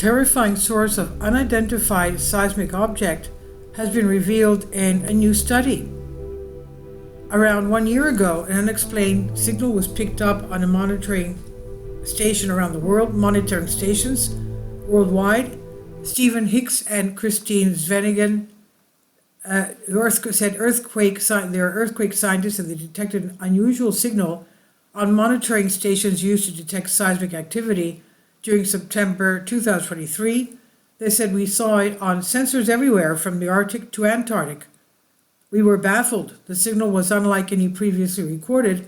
terrifying source of unidentified seismic object has been revealed in a new study. Around 1 year ago, an unexplained signal was picked up on a monitoring station around the world, monitoring stations worldwide. Stephen Hicks and Christine Svenigan they're earthquake scientists, and they detected an unusual signal on monitoring stations used to detect seismic activity during September 2023. They said we saw it on sensors everywhere from the Arctic to Antarctic. We were baffled. The signal was unlike any previously recorded.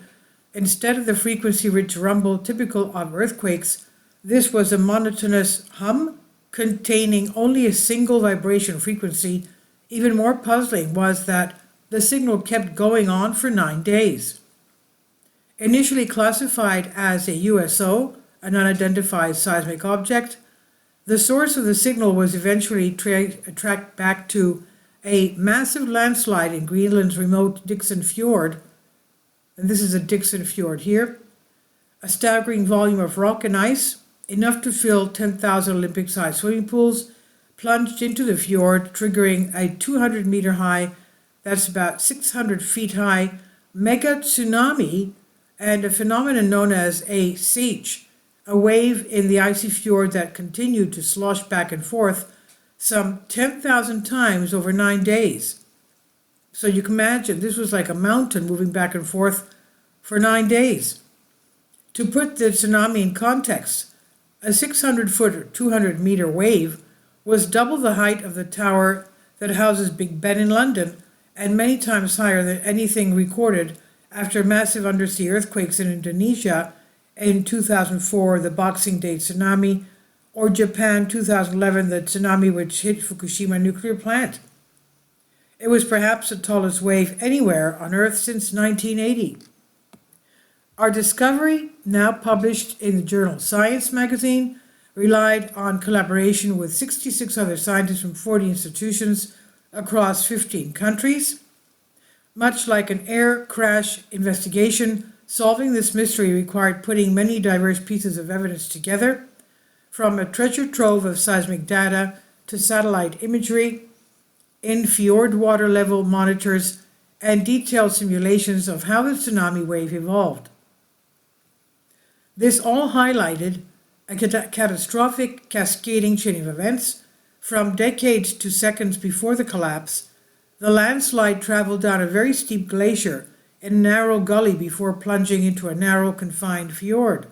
Instead of the frequency-rich rumble typical of earthquakes, this was a monotonous hum containing only a single vibration frequency. Even more puzzling was that the signal kept going on for 9 days. Initially classified as a USO, an unidentified seismic object, the source of the signal was eventually tracked back to a massive landslide in Greenland's remote Dickson Fjord, and this is a Dickson Fjord here, a staggering volume of rock and ice, enough to fill 10,000 Olympic-sized swimming pools, plunged into the fjord, triggering a 200-meter high, that's about 600 feet high, mega tsunami and a phenomenon known as a siege, a wave in the icy fjord that continued to slosh back and forth some 10,000 times over 9 days. So you can imagine this was like a mountain moving back and forth for 9 days. To put the tsunami in context, a 600-foot or 200-meter wave was double the height of the tower that houses Big Ben in London and many times higher than anything recorded after massive undersea earthquakes in Indonesia in 2004, the Boxing Day tsunami, or Japan 2011, the tsunami which hit Fukushima nuclear plant. It was perhaps the tallest wave anywhere on Earth since 1980. Our discovery, now published in the journal Science magazine, relied on collaboration with 66 other scientists from 40 institutions across 15 countries. Much like an air crash investigation, solving this mystery required putting many diverse pieces of evidence together, from a treasure trove of seismic data to satellite imagery, in fjord water level monitors, and detailed simulations of how the tsunami wave evolved. This all highlighted a catastrophic cascading chain of events. From decades to seconds before the collapse, the landslide traveled down a very steep glacier in a narrow gully before plunging into a narrow, confined fjord.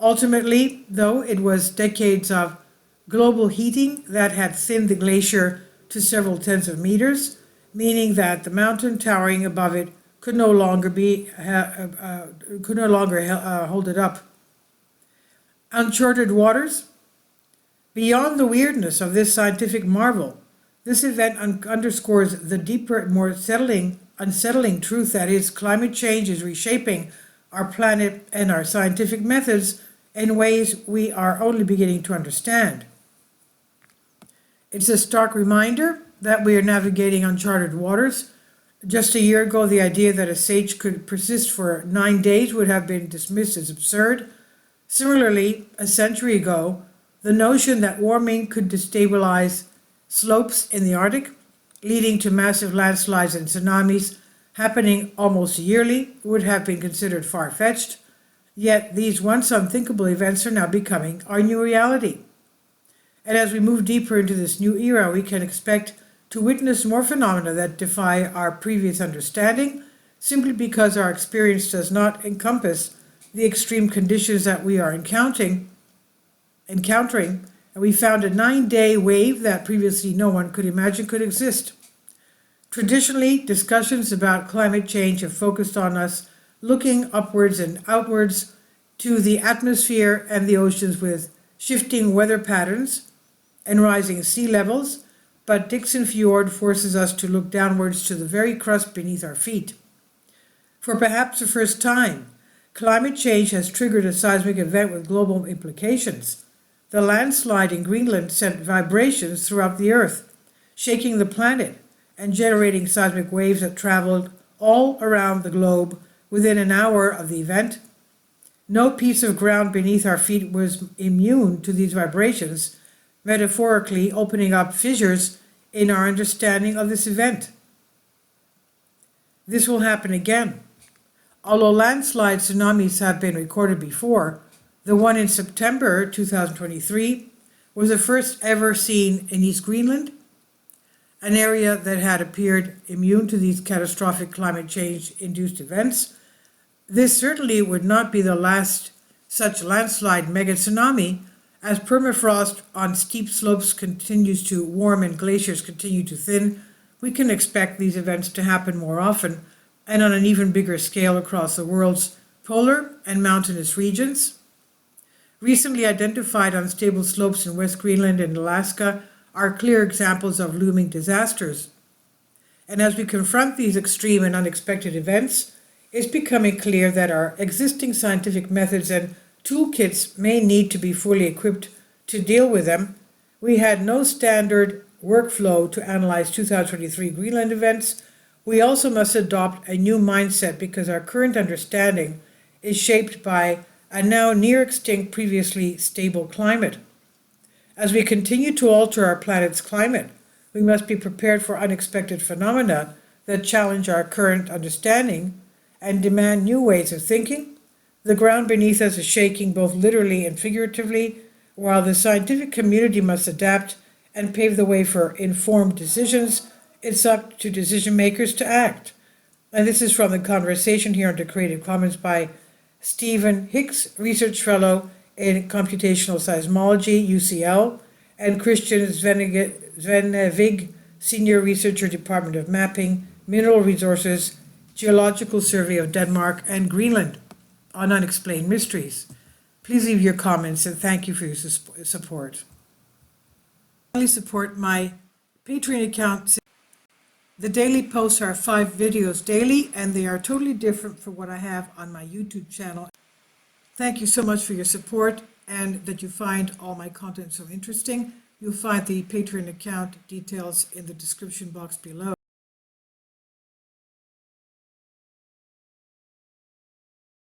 Ultimately, though, it was decades of global heating that had thinned the glacier to several tens of meters, meaning that the mountain towering above it could no longer hold it up. Uncharted waters. Beyond the weirdness of this scientific marvel, this event underscores the deeper, more unsettling truth that is, climate change is reshaping our planet and our scientific methods in ways we are only beginning to understand. It's a stark reminder that we are navigating uncharted waters. Just a year ago, the idea that a siege could persist for 9 days would have been dismissed as absurd. Similarly, a century ago, the notion that warming could destabilize slopes in the Arctic, leading to massive landslides and tsunamis happening almost yearly, would have been considered far-fetched. Yet these once unthinkable events are now becoming our new reality. And as we move deeper into this new era, we can expect to witness more phenomena that defy our previous understanding, simply because our experience does not encompass the extreme conditions that we are encountering. And we found a 9-day wave that previously no one could imagine could exist. Traditionally, discussions about climate change have focused on us looking upwards and outwards to the atmosphere and the oceans with shifting weather patterns and rising sea levels, but Dickson Fjord forces us to look downwards to the very crust beneath our feet. For perhaps the first time, climate change has triggered a seismic event with global implications. The landslide in Greenland sent vibrations throughout the Earth, shaking the planet and generating seismic waves that traveled all around the globe within an hour of the event. No piece of ground beneath our feet was immune to these vibrations, metaphorically opening up fissures in our understanding of this event. This will happen again. Although landslide tsunamis have been recorded before, the one in September 2023 was the first ever seen in East Greenland, an area that had appeared immune to these catastrophic climate change-induced events. This certainly would not be the last such landslide mega tsunami. As permafrost on steep slopes continues to warm and glaciers continue to thin, we can expect these events to happen more often and on an even bigger scale across the world's polar and mountainous regions. Recently identified unstable slopes in West Greenland and Alaska are clear examples of looming disasters. And as we confront these extreme and unexpected events, it's becoming clear that our existing scientific methods and toolkits may need to be fully equipped to deal with them. We had no standard workflow to analyze 2023 Greenland events. We also must adopt a new mindset because our current understanding is shaped by a now near extinct, previously stable climate. As we continue to alter our planet's climate, we must be prepared for unexpected phenomena that challenge our current understanding and demand new ways of thinking. The ground beneath us is shaking both literally and figuratively, while the scientific community must adapt and pave the way for informed decisions. It's up to decision makers to act. And this is from the conversation here under Creative Commons by Stephen Hicks, Research Fellow in Computational Seismology, UCL, and Christian Svenevig, Senior Researcher, Department of Mapping, Mineral Resources, Geological Survey of Denmark and Greenland, on Unexplained Mysteries. Please leave your comments and thank you for your support. Please support my Patreon account. The daily posts are 5 videos daily, and they are totally different from what I have on my YouTube channel. Thank you so much for your support and that you find all my content so interesting. You'll find the Patreon account details in the description box below.